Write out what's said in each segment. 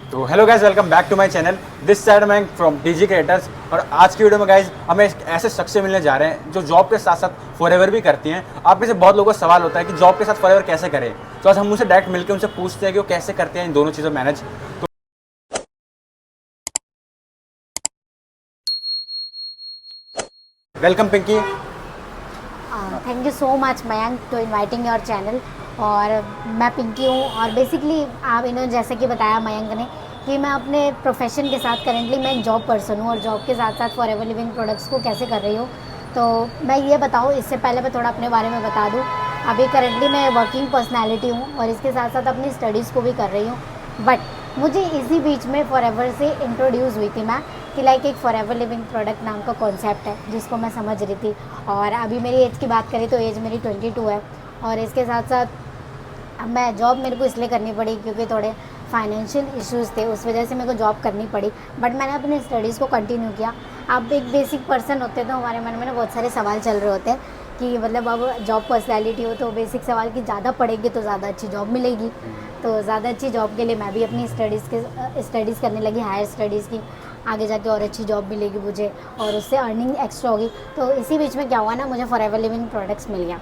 तो hello guys, welcome back to my channel. This side मैं from TG creators. और आज की वीडियो में गाइज हमें एक ऐसे शख्स से मिलने जा रहे हैं जो जॉब के साथ साथ फॉरएवर भी करती हैं। आप में से बहुत लोगों को सवाल होता है कि जॉब के साथ फॉरएवर कैसे करें, तो आज हम उनसे डायरेक्ट मिलकर उनसे पूछते हैं कि वो कैसे करते हैं इन दोनों चीज़ों मैनेज। तो welcome Pinky. Thank you so much Mayank to inviting your channel. और मैं पिंकी हूँ और बेसिकली आप इन्होंने जैसे कि बताया मयंक ने कि मैं अपने प्रोफेशन के साथ करेंटली मैं एक जॉब पर्सन हूँ और जॉब के साथ साथ फॉरएवर लिविंग प्रोडक्ट्स को कैसे कर रही हूँ। तो मैं ये बताऊँ, इससे पहले मैं थोड़ा अपने बारे में बता दूँ। अभी करेंटली मैं वर्किंग पर्सनैलिटी हूँ और इसके साथ साथ अपनी स्टडीज़ को भी कर रही हूँ। बट मुझे इसी बीच में फॉरएवर से इंट्रोड्यूस हुई थी मैं कि लाइक एक फॉरएवर लिविंग प्रोडक्ट नाम का कॉन्सेप्ट है जिसको मैं समझ रही थी। और अभी मेरी एज की बात करें तो एज मेरी 22 है। और इसके साथ साथ अब मैं जॉब मेरे को इसलिए करनी पड़ी क्योंकि थोड़े फाइनेंशियल इश्यूज़ थे, उस वजह से मेरे को जॉब करनी पड़ी। बट मैंने अपने स्टडीज़ को कंटिन्यू किया। अब एक बेसिक पर्सन होते तो हमारे मन में ना बहुत सारे सवाल चल रहे होते हैं कि मतलब अब जॉब पर्सनैलिटी हो तो बेसिक सवाल कि ज़्यादा पढ़ेगी तो ज़्यादा अच्छी जॉब मिलेगी। तो ज़्यादा अच्छी जॉब के लिए मैं भी अपनी स्टडीज़ करने लगी, हायर स्टडीज़ की। आगे जाके और अच्छी जॉब मिलेगी मुझे और उससे अर्निंग एक्स्ट्रा होगी। तो इसी बीच में क्या हुआ ना, मुझे फॉरएवर लिविंग प्रोडक्ट्स मिल गया।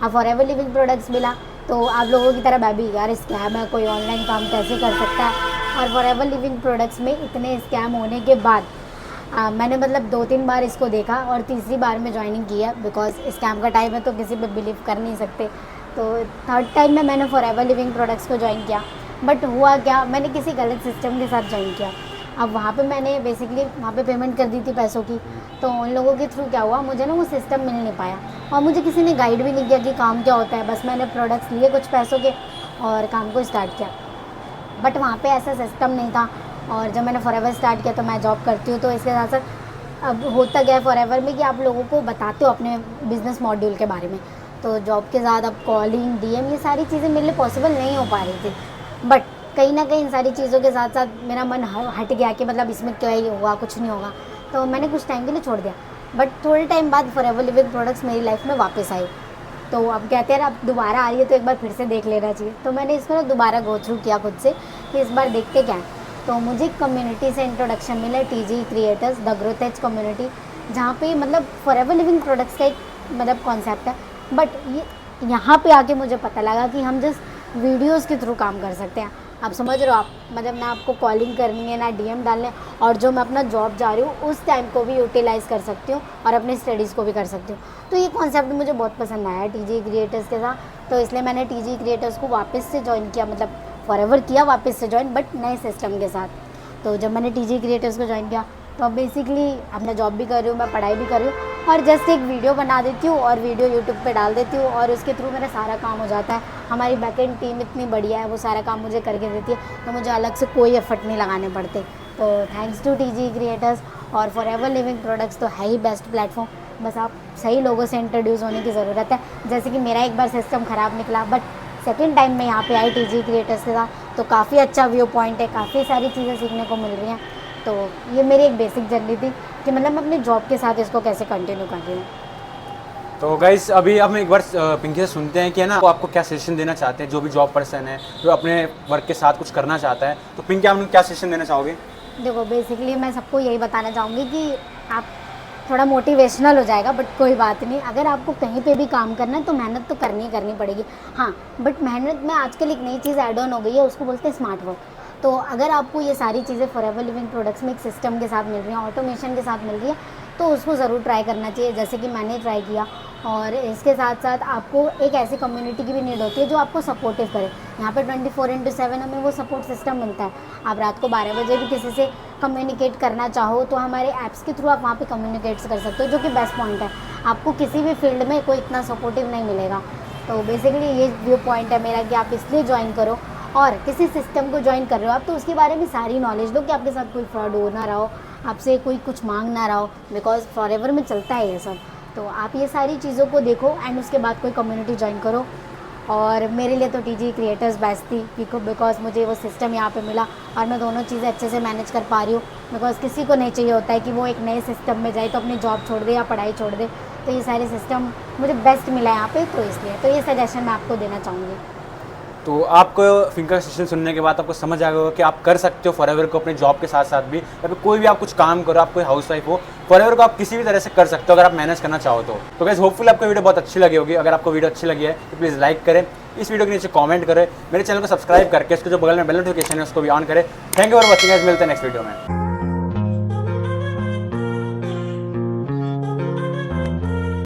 अब फॉरएवर लिविंग प्रोडक्ट्स मिला तो आप लोगों की तरह मैं भी यार स्कैम है, कोई ऑनलाइन काम कैसे कर सकता है। और फॉरएवर लिविंग प्रोडक्ट्स में इतने स्कैम होने के बाद मैंने मतलब 2-3 बार इसको देखा और तीसरी बार में ज्वाइनिंग किया बिकॉज स्कैम का टाइम है तो किसी पे बिलीव कर नहीं सकते। तो थर्ड टाइम में मैंने फॉरएवर लिविंग प्रोडक्ट्स को ज्वाइन किया। बट हुआ क्या, मैंने किसी गलत सिस्टम के साथ ज्वाइन किया। अब वहाँ पे मैंने बेसिकली वहाँ पे पेमेंट कर दी थी पैसों की। तो उन लोगों के थ्रू क्या हुआ, मुझे ना वो सिस्टम मिल नहीं पाया और मुझे किसी ने गाइड भी नहीं किया कि काम क्या होता है। बस मैंने प्रोडक्ट्स लिए कुछ पैसों के और काम को स्टार्ट किया। बट वहाँ पे ऐसा सिस्टम नहीं था। और जब मैंने फॉरएवर स्टार्ट किया तो मैं जॉब करती हूँ तो इसके साथ साथ अब होता गया फॉरएवर में कि आप लोगों को बताते हो अपने बिजनेस मॉड्यूल के बारे में। तो जॉब के साथ अब कॉलिंग डीएम ये सारी चीज़ें मेरे लिए पॉसिबल नहीं हो पा रही थी। बट कहीं ना कहीं इन सारी चीज़ों के साथ साथ मेरा मन हट गया कि मतलब इसमें क्या ही होगा, कुछ नहीं होगा। तो मैंने कुछ टाइम के लिए छोड़ दिया। बट थोड़े टाइम बाद फॉरएवर लिविंग प्रोडक्ट्स मेरी लाइफ में वापस आई। तो अब कहते हैं अब दोबारा आ रही है तो एक बार फिर से देख लेना चाहिए। तो मैंने इसको ना दोबारा गो थ्रू किया खुद से कि इस बार देखते क्या है। तो मुझे कम्युनिटी से इंट्रोडक्शन मिला, TG creators the growth edge community, जहाँ पे मतलब फॉरएवर लिविंग प्रोडक्ट्स का एक मतलब कॉन्सेप्ट है। बट ये यहाँ पे आके मुझे पता लगा कि हम जस्ट वीडियोज़ के थ्रू काम कर सकते हैं। आप समझ रहे हो, आप मतलब ना आपको कॉलिंग करनी है ना डीएम डालने, और जो मैं अपना जॉब जा रही हूँ उस टाइम को भी यूटिलाइज़ कर सकती हूँ और अपनी स्टडीज़ को भी कर सकती हूँ। तो ये कॉन्सेप्ट मुझे बहुत पसंद आया टीजी क्रिएटर्स के साथ। तो इसलिए मैंने टीजी क्रिएटर्स को वापस से ज्वाइन किया, मतलब फॉरएवर किया वापस से ज्वाइन, बट नए सिस्टम के साथ। तो जब मैंने टीजी क्रिएटर्स को ज्वाइन किया तो अब बेसिकली अपना जॉब भी कर रही हूँ, मैं पढ़ाई भी कर रही हूँ और जस्ट एक वीडियो बना देती हूँ और वीडियो यूट्यूब पे डाल देती हूँ और उसके थ्रू मेरा सारा काम हो जाता है। हमारी बैकएंड टीम इतनी बढ़िया है, वो सारा काम मुझे करके देती है तो मुझे अलग से कोई एफर्ट नहीं लगाने पड़ते। तो थैंक्स टू टीजी क्रिएटर्स और फॉरएवर लिविंग प्रोडक्ट्स तो है ही बेस्ट प्लेटफॉर्म। बस आप सही लोगों से इंट्रोड्यूस होने की ज़रूरत है। जैसे कि मेरा एक बार सिस्टम ख़राब निकला बट सेकेंड टाइम मैं यहाँ पे आई टीजी क्रिएटर्स के साथ तो काफ़ी अच्छा व्यू पॉइंट है, काफ़ी सारी चीज़ें सीखने को मिल रही हैं। तो ये मेरी एक बेसिक जर्नी थी कि मतलब मैं अपने जॉब के साथ इसको कैसे कंटिन्यू कर रही हूँ। तो गाइस अभी हम एक बार पिंकी से सुनते हैं कि है ना, वो आपको क्या सजेशन देना चाहते हैं, जो भी जॉब पर्सन है जो अपने वर्क के साथ कुछ करना चाहता है। तो पिंकी, आप क्या सजेशन देना चाहोगे? देखो बेसिकली मैं सबको यही बताना चाहूँगी कि आप थोड़ा मोटिवेशनल हो जाएगा बट कोई बात नहीं। अगर आपको कहीं पे भी काम करना है तो मेहनत तो करनी पड़ेगी। हाँ, बट मेहनत में आजकल एक नई चीज़ ऐड ऑन हो गई है, उसको बोलते हैं स्मार्ट वर्क। तो अगर आपको ये सारी चीज़ें फॉरएवर लिविंग प्रोडक्ट्स में एक सिस्टम के साथ मिल रही हैं, ऑटोमेशन के साथ मिल रही है, तो उसको ज़रूर ट्राई करना चाहिए जैसे कि मैंने ट्राई किया। और इसके साथ साथ आपको एक ऐसी कम्युनिटी की भी नीड होती है जो आपको सपोर्टिव करे। यहाँ पे 24/7 हमें वो सपोर्ट सिस्टम मिलता है। आप रात को 12 बजे भी किसी से कम्युनिकेट करना चाहो तो हमारे ऐप्स के थ्रू आप वहाँ पे कम्युनिकेट कर सकते हो, जो कि बेस्ट पॉइंट है। आपको किसी भी फील्ड में कोई इतना सपोर्टिव नहीं मिलेगा। तो बेसिकली ये व्यू पॉइंट है मेरा कि आप इसलिए ज्वाइन करो। और किसी सिस्टम को ज्वाइन कर रहे हो आप तो उसके बारे में सारी नॉलेज लो कि आपके साथ कोई फ्रॉड हो ना रहा हो, आपसे कोई कुछ मांग ना रहा हो, बिकॉज फॉरएवर में चलता है ये सब। तो आप ये सारी चीज़ों को देखो एंड उसके बाद कोई कम्युनिटी ज्वाइन करो। और मेरे लिए तो टीजी क्रिएटर्स बेस्ट थी बिकॉज मुझे वो सिस्टम यहाँ पे मिला और मैं दोनों चीज़ें अच्छे से मैनेज कर पा रही हूँ। बिकॉज किसी को नहीं चाहिए होता है कि वो एक नए सिस्टम में जाए तो अपनी जॉब छोड़ दे या पढ़ाई छोड़ दे। तो ये सारे सिस्टम मुझे बेस्ट मिला यहाँ पे, तो इसलिए तो ये सजेशन मैं आपको देना चाहूँगी। तो आपको फिंकर सेशन सुनने के बाद आपको समझ आ गया होगा कि आप कर सकते हो फॉरएवर को अपने जॉब के साथ साथ भी, या फिर कोई भी आप कुछ काम करो, आप कोई हाउस वाइफ हो, फॉरएवर को आप किसी भी तरह से कर सकते हो अगर आप मैनेज करना चाहो तो गाइस होपफुली आपको वीडियो बहुत अच्छी लगी होगी। अगर आपको वीडियो अच्छी लगी है तो प्लीज़ लाइक करें, इस वीडियो के नीचे कमेंट करें, मेरे चैनल को सब्सक्राइब करके इसको जो बगल में बेल नोटिफिकेशन है उसको भी ऑन करें। Thank you for watching guys, मिलते हैं नेक्स्ट वीडियो में।